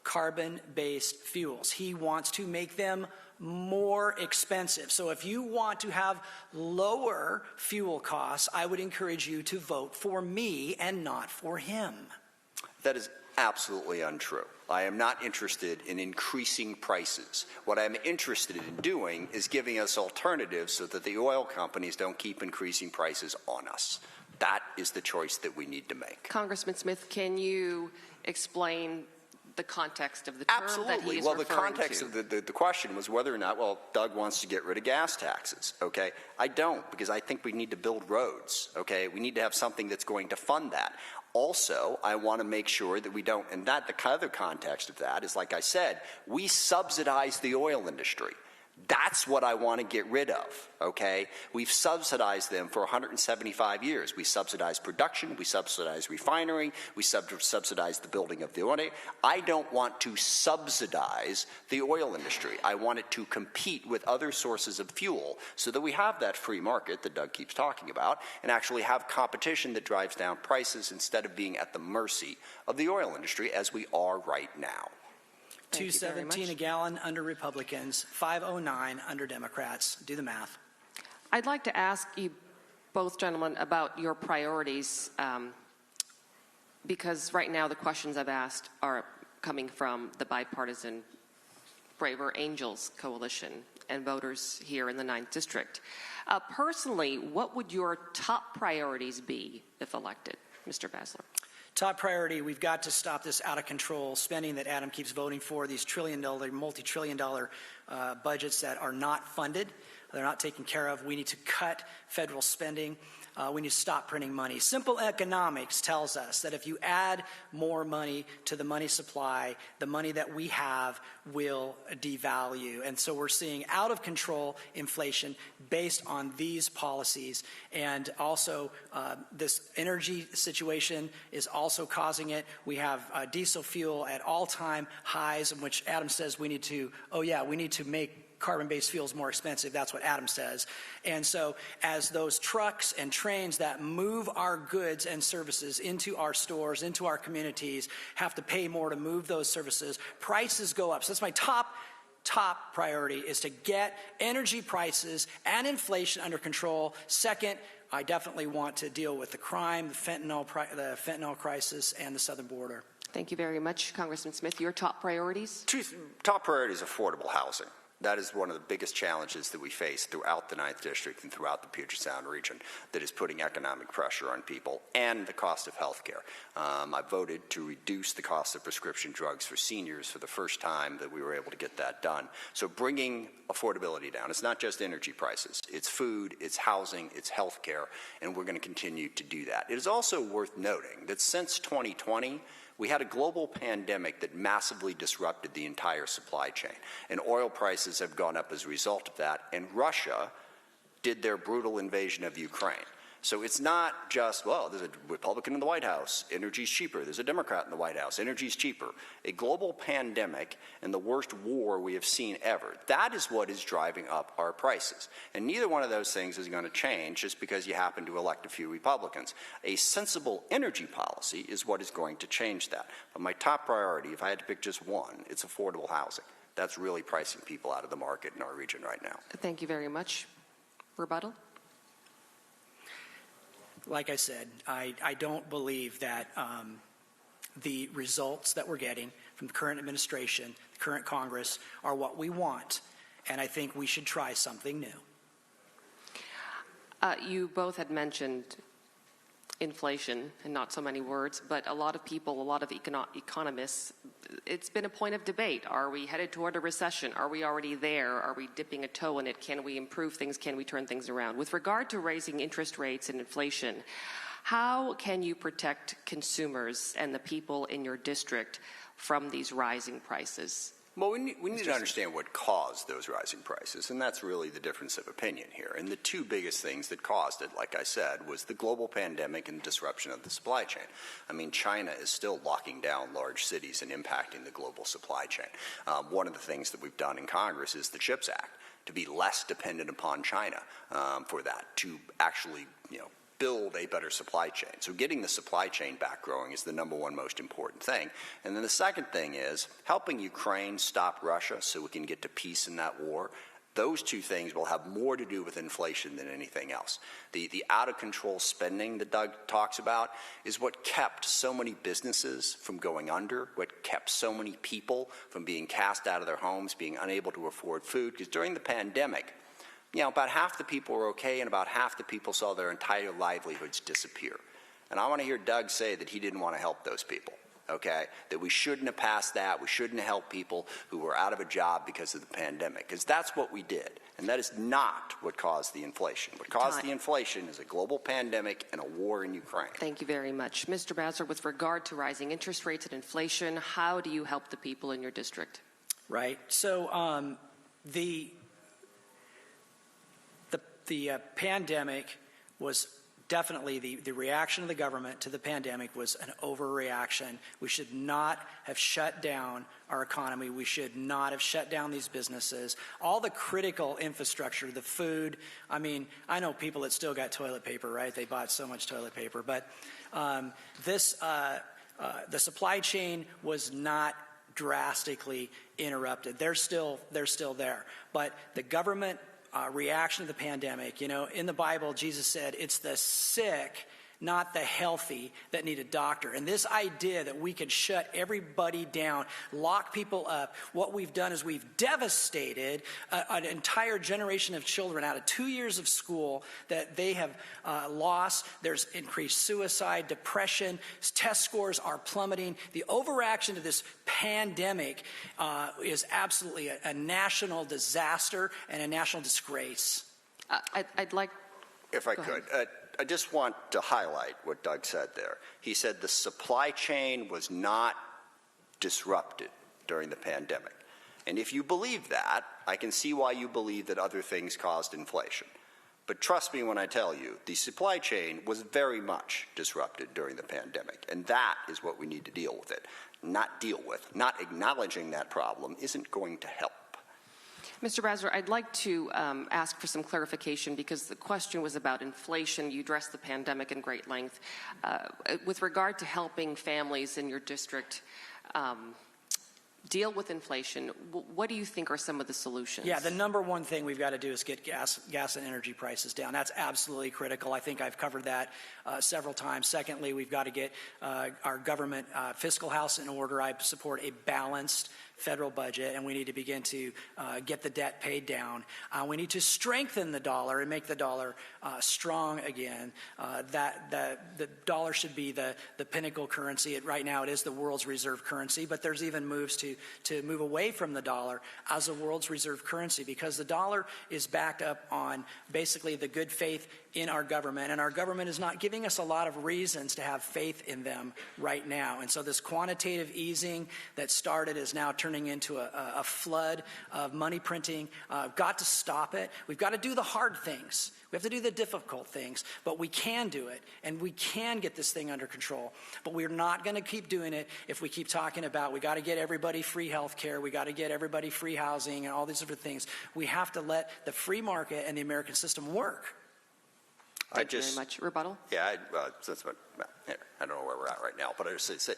carbon-based fuels. He wants to make them more expensive. So if you want to have lower fuel costs, I would encourage you to vote for me and not for him. That is absolutely untrue. I am not interested in increasing prices. What I'm interested in doing is giving us alternatives so that the oil companies don't keep increasing prices on us. That is the choice that we need to make. Congressman Smith, can you explain the context of the term that he is referring to? The context of the question was whether or not, Doug wants to get rid of gas taxes, okay? I don't, because I think we need to build roads, okay? We need to have something that's going to fund that. Also, I want to make sure that we don't, and that the other context of that is, like I said, we subsidize the oil industry. That's what I want to get rid of, okay? We've subsidized them for 175 years. We subsidize production, we subsidize refinery, we subsidize the building of the oil. I don't want to subsidize the oil industry. I want it to compete with other sources of fuel so that we have that free market that Doug keeps talking about and actually have competition that drives down prices instead of being at the mercy of the oil industry as we are right now. $2.17 a gallon under Republicans, $5.09 under Democrats. Do the math. I'd like to ask you both gentlemen about your priorities because right now the questions I've asked are coming from the bipartisan Braver Angels Coalition and voters here in the 9th District. Personally, what would your top priorities be if elected, Mr. Basler? Top priority, we've got to stop this out-of-control spending that Adam keeps voting for, these trillion-dollar, multi-trillion-dollar budgets that are not funded, they're not taken care of. We need to cut federal spending. We need to stop printing money. Simple economics tells us that if you add more money to the money supply, the money that we have will devalue. And so we're seeing out-of-control inflation based on these policies. And also, this energy situation is also causing it. We have diesel fuel at all-time highs, in which Adam says we need to, we need to make carbon-based fuels more expensive. That's what Adam says. And so as those trucks and trains that move our goods and services into our stores, into our communities, have to pay more to move those services, prices go up. So that's my top priority, is to get energy prices and inflation under control. Second, I definitely want to deal with the crime, the fentanyl crisis, and the southern border. Thank you very much. Congressman Smith, your top priorities? Top priority is affordable housing. That is one of the biggest challenges that we face throughout the 9th District and throughout the Puget Sound region, that is putting economic pressure on people, and the cost of health care. I voted to reduce the cost of prescription drugs for seniors for the first time that we were able to get that done. So bringing affordability down. It's not just energy prices. It's food, it's housing, it's health care, and we're going to continue to do that. It is also worth noting that since 2020, we had a global pandemic that massively disrupted the entire supply chain, and oil prices have gone up as a result of that, and Russia did their brutal invasion of Ukraine. So it's not just, well, there's a Republican in the White House, energy's cheaper. There's a Democrat in the White House, energy's cheaper. A global pandemic and the worst war we have seen ever. That is what is driving up our prices. And neither one of those things is going to change just because you happen to elect a few Republicans. A sensible energy policy is what is going to change that. But my top priority, if I had to pick just one, it's affordable housing. That's really pricing people out of the market in our region right now. Thank you very much. Rebuttal? Like I said, I don't believe that the results that we're getting from the current administration, the current Congress, are what we want, and I think we should try something new. You both had mentioned inflation, and not so many words, but a lot of people, a lot of economists, it's been a point of debate. Are we headed toward a recession? Are we already there? Are we dipping a toe in it? Can we improve things? Can we turn things around? With regard to raising interest rates and inflation, how can you protect consumers and the people in your district from these rising prices? Well, we need to understand what caused those rising prices, and that's really the difference of opinion here. And the two biggest things that caused it, like I said, was the global pandemic and disruption of the supply chain. I mean, China is still locking down large cities and impacting the global supply chain. One of the things that we've done in Congress is the CHIPS Act, to be less dependent upon China for that, to actually, build a better supply chain. So getting the supply chain back growing is the number one most important thing. And then the second thing is helping Ukraine stop Russia so we can get to peace in that war. Those two things will have more to do with inflation than anything else. The out-of-control spending that Doug talks about is what kept so many businesses from going under, what kept so many people from being cast out of their homes, being unable to afford food. Because during the pandemic, about half the people were okay, and about half the people saw their entire livelihoods disappear. And I want to hear Doug say that he didn't want to help those people, okay? That we shouldn't have passed that. We shouldn't have helped people who were out of a job because of the pandemic, because that's what we did. And that is not what caused the inflation. What caused the inflation is a global pandemic and a war in Ukraine. Thank you very much. Mr. Basler, with regard to rising interest rates and inflation, how do you help the people in your district? Right. So the pandemic was definitely the reaction of the government to the pandemic was an overreaction. We should not have shut down our economy. We should not have shut down these businesses. All the critical infrastructure, the food. I mean, I know people that still got toilet paper, right? They bought so much toilet paper. But the supply chain was not drastically interrupted. They're still there. But the government reaction to the pandemic, in the Bible, Jesus said, it's the sick, not the healthy, that need a doctor. And this idea that we could shut everybody down, lock people up, what we've done is we've devastated an entire generation of children out of 2 years of school that they have lost. There's increased suicide, depression, test scores are plummeting. The overreaction to this pandemic is absolutely a national disaster and a national disgrace. I'd like... If I could. I just want to highlight what Doug said there. He said the supply chain was not disrupted during the pandemic. And if you believe that, I can see why you believe that other things caused inflation. But trust me when I tell you, the supply chain was very much disrupted during the pandemic. And that is what we need to deal with it. Not deal with. Not acknowledging that problem isn't going to help. Mr. Basler, I'd like to ask for some clarification because the question was about inflation. You addressed the pandemic in great length. With regard to helping families in your district deal with inflation, what do you think are some of the solutions? Yeah, the number one thing we've got to do is get gas and energy prices down. That's absolutely critical. I think I've covered that several times. Secondly, we've got to get our government fiscal house in order. I support a balanced federal budget, and we need to begin to get the debt paid down. We need to strengthen the dollar and make the dollar strong again. The dollar should be the pinnacle currency. Right now it is the world's reserve currency, but there's even moves to move away from the dollar as a world's reserve currency, because the dollar is backed up on basically the good faith in our government, and our government is not giving us a lot of reasons to have faith in them right now. And so this quantitative easing that started is now turning into a flood of money printing. Got to stop it. We've got to do the hard things. We have to do the difficult things, but we can do it, and we can get this thing under control. But we're not going to keep doing it if we keep talking about we got to get everybody free health care, we got to get everybody free housing, and all these different things. We have to let the free market and the American system work. Thank you very much. Rebuttal? Yeah, I don't know where we're at right now, but I just say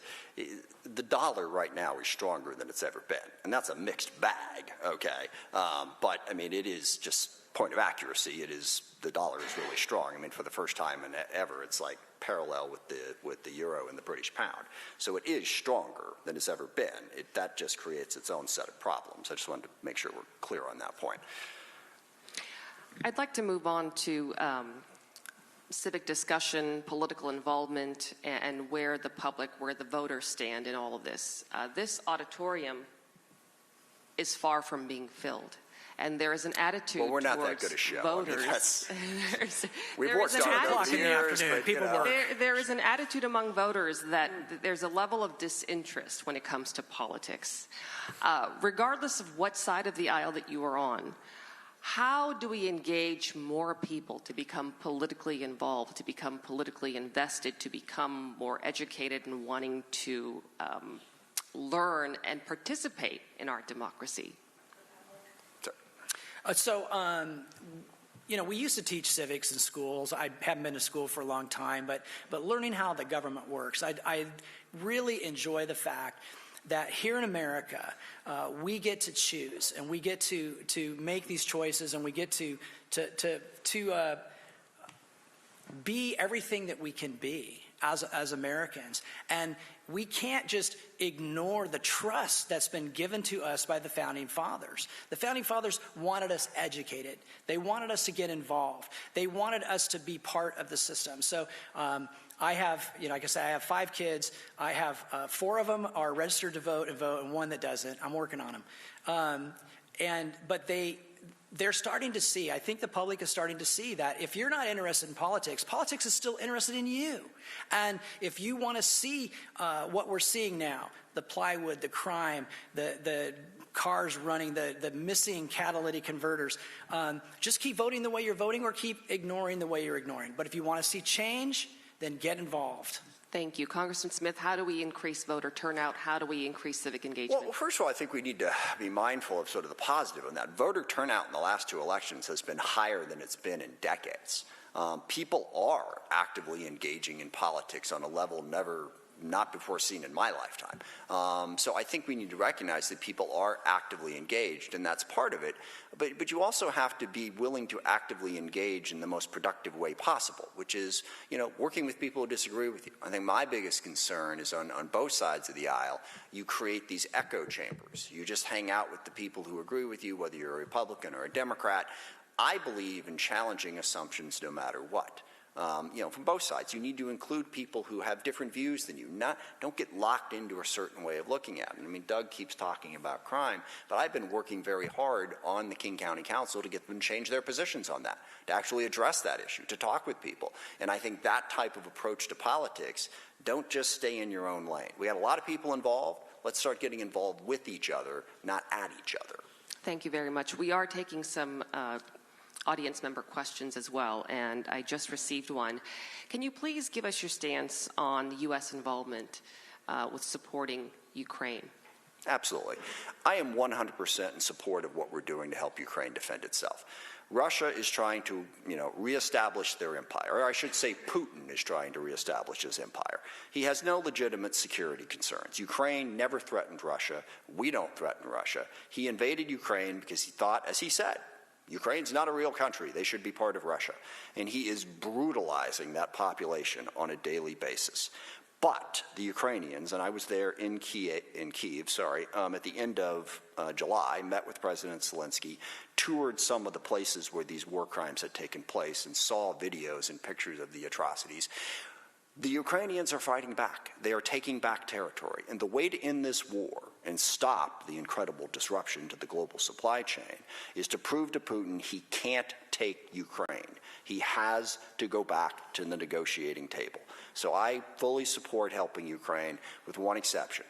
the dollar right now is stronger than it's ever been, and that's a mixed bag, okay? But I mean, it is just point of accuracy. It is, the dollar is really strong. I mean, for the first time in ever, it's like parallel with the euro and the British pound. So it is stronger than it's ever been. That just creates its own set of problems. I just wanted to make sure we're clear on that point. I'd like to move on to civic discussion, political involvement, and where the public, where the voters stand in all of this. This auditorium is far from being filled. And there is an attitude well, we're not towards that good a show. voters. I mean, we've worked hard over years, but people work. There is an attitude among voters that there's a level of disinterest when it comes to politics. Regardless of what side of the aisle that you are on, how do we engage more people to become politically involved, to become politically invested, to become more educated and wanting to learn and participate in our democracy? You know, we used to teach civics in schools. I haven't been to school for a long time, but learning how the government works. I really enjoy the fact that here in America, we get to choose, and we get to make these choices, and we get to be everything that we can be as Americans. And we can't just ignore the trust that's been given to us by the Founding Fathers. The Founding Fathers wanted us educated. They wanted us to get involved. They wanted us to be part of the system. So I have, like I said, I have 5 kids. I have 4 of them are registered to vote, and 1 that doesn't. I'm working on them. But they're starting to see, I think the public is starting to see that if you're not interested in politics, politics is still interested in you. And if you want to see what we're seeing now, the plywood, the crime, the cars running, the missing catalytic converters, just keep voting the way you're voting or keep ignoring the way you're ignoring. But if you want to see change, then get involved. Thank you. Congressman Smith, how do we increase voter turnout? How do we increase civic engagement? Well, first of all, I think we need to be mindful of sort of the positive in that. Voter turnout in the last 2 elections has been higher than it's been in decades. People are actively engaging in politics on a level not before seen in my lifetime. So I think we need to recognize that people are actively engaged, and that's part of it. But you also have to be willing to actively engage in the most productive way possible, which is, working with people who disagree with you. I think my biggest concern is on both sides of the aisle, you create these echo chambers. You just hang out with the people who agree with you, whether you're a Republican or a Democrat. I believe in challenging assumptions no matter what. From both sides, you need to include people who have different views than you. Don't get locked into a certain way of looking at it. I mean, Doug keeps talking about crime, but I've been working very hard on the King County Council to get them to change their positions on that, to actually address that issue, to talk with people. And I think that type of approach to politics, don't just stay in your own lane. We got a lot of people involved. Let's start getting involved with each other, not at each other. Thank you very much. We are taking some audience member questions as well, and I just received one. Can you please give us your stance on the U.S. involvement with supporting Ukraine? Absolutely. I am 100% in support of what we're doing to help Ukraine defend itself. Russia is trying to, reestablish their empire, or I should say Putin is trying to reestablish his empire. He has no legitimate security concerns. Ukraine never threatened Russia. We don't threaten Russia. He invaded Ukraine because he thought, as he said, Ukraine's not a real country. They should be part of Russia. And he is brutalizing that population on a daily basis. But the Ukrainians, and I was there in Kiev, at the end of July, met with President Zelensky, toured some of the places where these war crimes had taken place, and saw videos and pictures of the atrocities. The Ukrainians are fighting back. They are taking back territory. And the way to end this war and stop the incredible disruption to the global supply chain is to prove to Putin he can't take Ukraine. He has to go back to the negotiating table. So I fully support helping Ukraine, with one exception.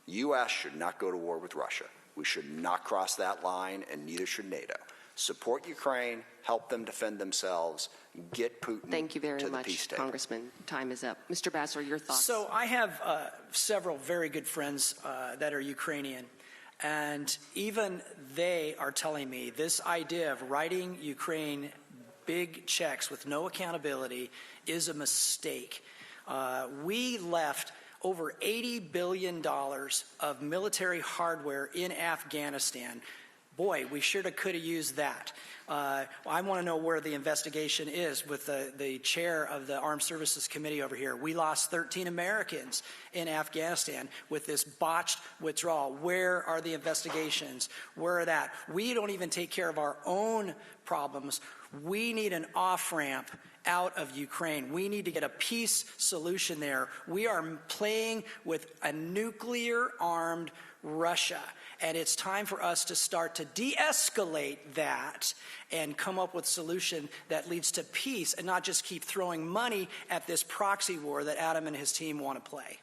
The U.S. should not go to war with Russia. We should not cross that line, and neither should NATO. Support Ukraine, help them defend themselves, get Putin Thank you very to the much, peace table. Congressman. Time is up. Mr. Basler, your thoughts? So I have several very good friends that are Ukrainian, and even they are telling me this idea of writing Ukraine big checks with no accountability is a mistake. We left over $80 billion of military hardware in Afghanistan. Boy, we should have could have used that. I want to know where the investigation is with the chair of the Armed Services Committee over here. We lost 13 Americans in Afghanistan with this botched withdrawal. Where are the investigations? Where are that? We don't even take care of our own problems. We need an off-ramp out of Ukraine. We need to get a peace solution there. We are playing with a nuclear-armed Russia, and it's time for us to start to de-escalate that and come up with a solution that leads to peace, and not just keep throwing money at this proxy war that Adam and his team want to play.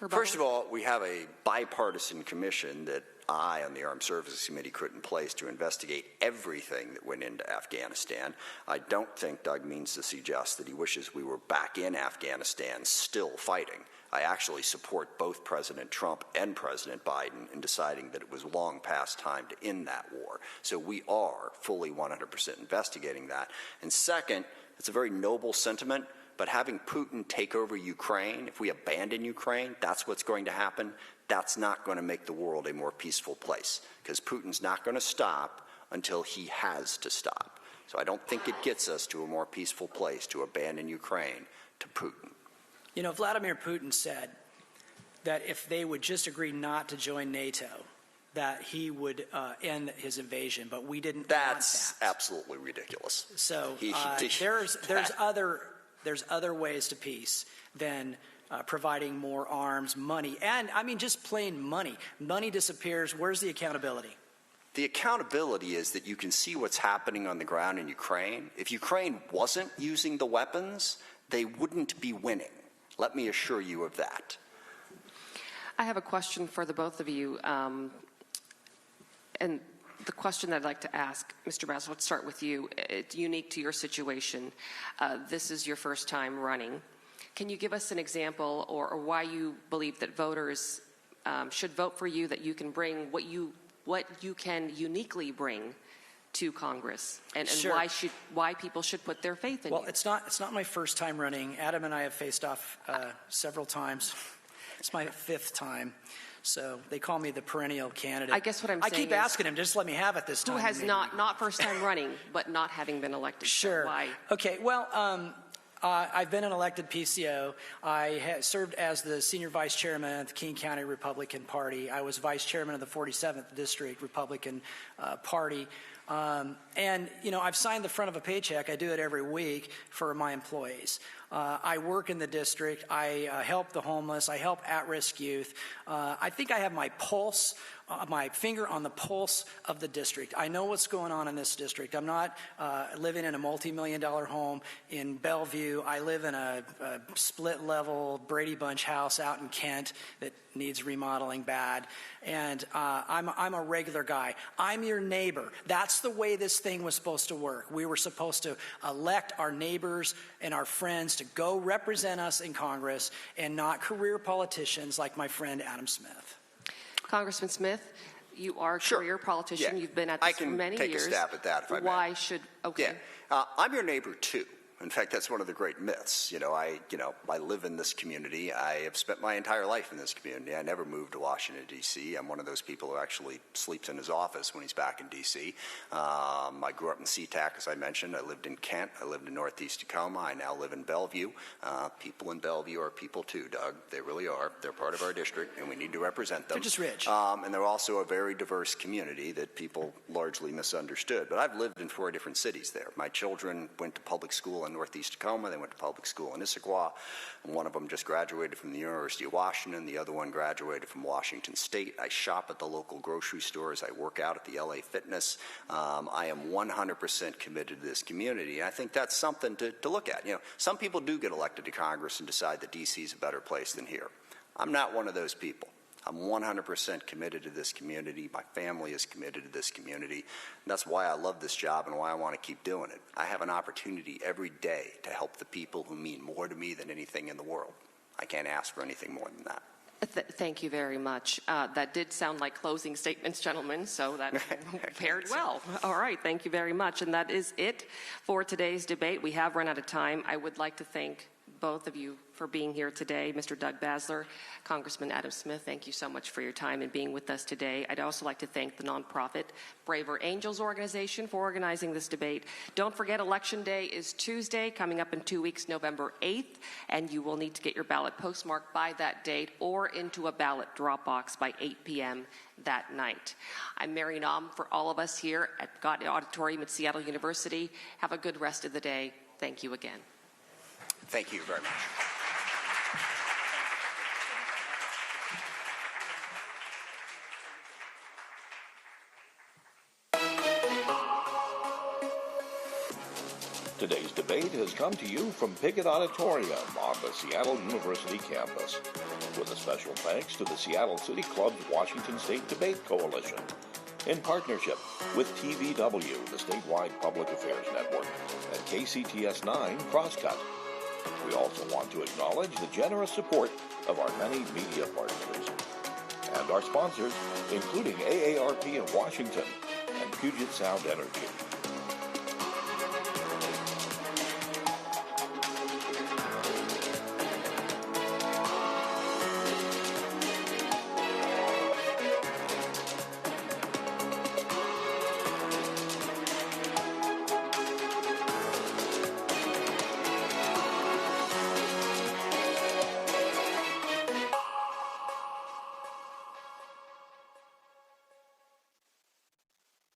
First of all, we have a bipartisan commission that I, on the Armed Services Committee, put in place to investigate everything that went into Afghanistan. I don't think Doug means to suggest that he wishes we were back in Afghanistan still fighting. I actually support both President Trump and President Biden in deciding that it was long past time to end that war. So we are fully 100% investigating that. And second, it's a very noble sentiment, but having Putin take over Ukraine, if we abandon Ukraine, that's what's going to happen. That's not going to make the world a more peaceful place, because Putin's not going to stop until he has to stop. So I don't think it gets us to a more peaceful place to abandon Ukraine to Putin. You know, Vladimir Putin said that if they would just agree not to join NATO, that he would end his invasion, but we didn't want that. That's absolutely ridiculous. So there's other ways to peace than providing more arms, money, and I mean just plain money. Money disappears. Where's the accountability? The accountability is that you can see what's happening on the ground in Ukraine. If Ukraine wasn't using the weapons, they wouldn't be winning. Let me assure you of that. I have a question for the both of you. And the question that I'd like to ask, Mr. Basler, let's start with you. It's unique to your situation. This is your first time running. Can you give us an example or why you believe that voters should vote for you, that you can bring what you can uniquely bring to Congress, and Sure. why people should put their faith in you? Well, it's not my first time running. Adam and I have faced off several times. It's my fifth time. So they call me the perennial candidate. I guess what I'm saying I keep asking him, just let me have it this time. Who has maybe. not first time running, but not having been elected? Sure. So why? Okay, well, I've been an elected PCO. I served as the senior vice chairman of the King County Republican Party. I was vice chairman of the 47th District Republican Party. And, you know, I've signed the front of a paycheck. I do it every week for my employees. I work in the district. I help the homeless. I help at-risk youth. I think I have my pulse, my finger on the pulse of the district. I know what's going on in this district. I'm not living in a multi-million-dollar home in Bellevue. I live in a split-level Brady Bunch house out in Kent that needs remodeling bad. And I'm a regular guy. I'm your neighbor. That's the way this thing was supposed to work. We were supposed to elect our neighbors and our friends to go represent us in Congress, and not career politicians like my friend Adam Smith. Congressman Smith, you are a Sure. career politician. Yeah. You've been at this for many years. I can take a stab at that if I may. Why should, okay. Yeah. I'm your neighbor, too. In fact, that's one of the great myths. I live in this community. I have spent my entire life in this community. I never moved to Washington, D.C. I'm one of those people who actually sleeps in his office when he's back in D.C. I grew up in SeaTac, as I mentioned. I lived in Kent. I lived in Northeast Tacoma. I now live in Bellevue. People in Bellevue are people, too, Doug. They really are. They're part of our district, and we need to represent them. They're just rich. And they're also a very diverse community that people largely misunderstood. But I've lived in 4 different cities there. My children went to public school in Northeast Tacoma. They went to public school in Issaquah. One of them just graduated from the University of Washington. The other one graduated from Washington State. I shop at the local grocery stores. I work out at the LA Fitness. I am 100% committed to this community. And I think that's something to look at. Some people do get elected to Congress and decide that D.C. is a better place than here. I'm not one of those people. I'm 100% committed to this community. My family is committed to this community. And that's why I love this job and why I want to keep doing it. I have an opportunity every day to help the people who mean more to me than anything in the world. I can't ask for anything more than that. Thank you very much. That did sound like closing statements, gentlemen, so that paired well. All right, thank you very much. And that is it for today's debate. We have run out of time. I would like to thank both of you for being here today. Mr. Doug Basler, Congressman Adam Smith, thank you so much for your time and being with us today. I'd also like to thank the nonprofit Braver Angels organization for organizing this debate. Don't forget, Election Day is Tuesday, coming up in 2 weeks, November 8th, and you will need to get your ballot postmarked by that date or into a ballot drop box by 8 p.m. that night. I'm Mary Naum for all of us here at Auditorium at Seattle University. Have a good rest of the day. Thank you again. Thank you very much. Today's debate has come to you from Pigott Auditorium on the Seattle University campus, with a special thanks to the Seattle City Club's Washington State Debate Coalition, in partnership with TVW, the statewide public affairs network, and KCTS 9 Crosscut. We also want to acknowledge the generous support of our many media partners and our sponsors, including AARP in Washington and Puget Sound Energy.